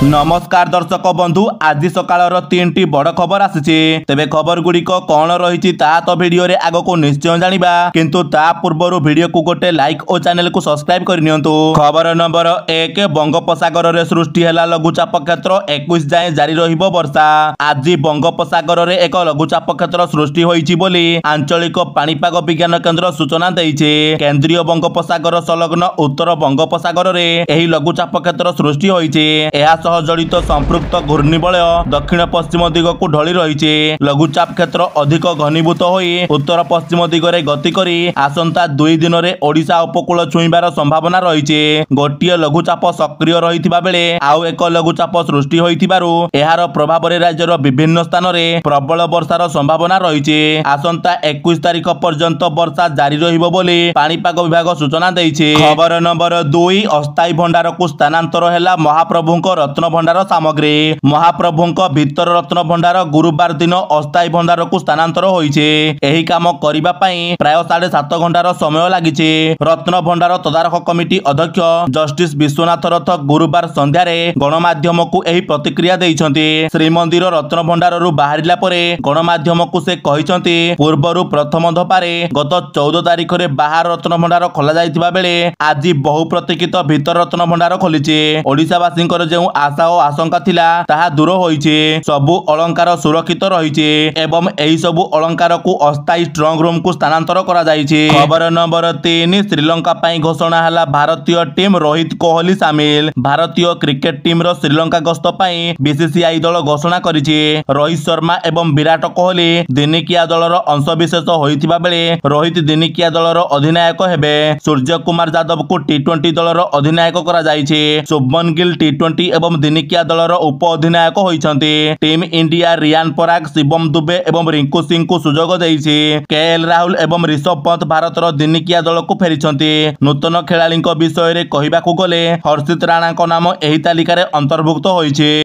नमस्कार दर्शक बंधु आज सकाळ तीन बड़ खबर आसी तेबे खबर गुड़िक कौन रही तो भिडियो रे आग को निश्चय जानिबा किंतु ता पूर्व भिडियो को गोटे लाइक और चैनल को सब्सक्राइब करनियंतु। खबर नंबर 1 बंगोपसागर रे सृष्टि हैला लघुचाप क्षेत्र 21 जाए जारी रहिबो वर्षा। आज बंगोपसागर रे एक लघुचाप क्षेत्र सृष्टि होईची बोली आंचलिक पाणीपाग विज्ञान केंद्र सूचना देइछे। केंद्रीय बंगोपसागर संलग्न उत्तर बंगोपसागर रे एही लघुचाप क्षेत्र सृष्टि होईछे। एहा जड़ित संपृक्त घूर्णिबलय दक्षिण पश्चिम दिग को ढली रही लघुचाप क्षेत्र अधिक घनीभूत होई उत्तर पश्चिम दिगरे गति करी आसंता 2 दिन में ओडिशा उपकूल छुईबार संभावना रही। गोटे लघुचाप सक्रिय रही बेले आउ एक लघुचाप सृष्टि होइथिबारु एहार प्रभाव रे राज्यर विभिन्न स्थान में प्रबल वर्षार संभावना रही। आसंता 21 तारिख पर्यंत वर्षा जारी रहिबो बोली पाणीपाग विभाग सूचना देइछे। खबर नंबर 2 अस्थायी भंडार को स्थानांतर हैला महाप्रभुंक रत्न भंडार सामग्री। महाप्रभुंक भीतर रत्न भंडार गुरुवार दिन अस्थायी भंडार को स्थानांतर होइछे। एही काम करिबा पई प्राय 7.5 घंटार समय लागिछे। रत्न भंडार तदारख कमिटी अध्यक्ष जस्टिस विश्वनाथ रथ गुरुवार संध्या रे गणमाध्यम को एही प्रतिक्रिया दैछन्ती। श्रीमंदिर रत्न भंडार रु बाहरिला परे गणमाध्यम को से कहिसन्ती पूर्वरु प्रथम धपारे गत 14 तारिख रे बाहर रत्न भंडार खोला जाइतिबा बेले आज बहु प्रतीक्षित भीतर रत्न भंडार खोलिछे। ओडिशावासींकर जेउ आशा और आशंका थिला ताहा दूर होइछे। सबु अलंकार सुरक्षित रहिछे एवं एही सबु अलंकार को अस्थायी स्ट्रॉन्ग रूम को स्थानांतर करा जाइछे। खबर नंबर 3 श्रीलंका पई घोषणा हला भारतीय टीम रोहित कोहली सामिल। भारतीय क्रिकेट टीम रो श्रीलंका गस्त पई बीसीसीआई दल घोषणा करिछे। रोहित शर्मा एवं विराट कोहली दिनिकिया दलर अंशविशेष होइथिबा बेले रोहित दिनिकिया दलर अधिनायक हेबे। सूर्य कुमार यादव को टी20 दलर अधिनायक करा जाइछे। शुभमन गिल टी20 एवं दिनिकिया दलर उप अधिनायक होइछन्ते। टीम इंडिया रियान पराग शिवम दुबे एवं रिंकू सिंह को सुजोग देइछे। केएल राहुल एवं ऋषभ पंत भारतर दिनिकिया दल को फेरिछन्ते। नूतन खेलाड़ी विषय रे कहिबाकू गले हर्षित राणा नाम एही तालिका रे अंतर्भुक्त होइछे।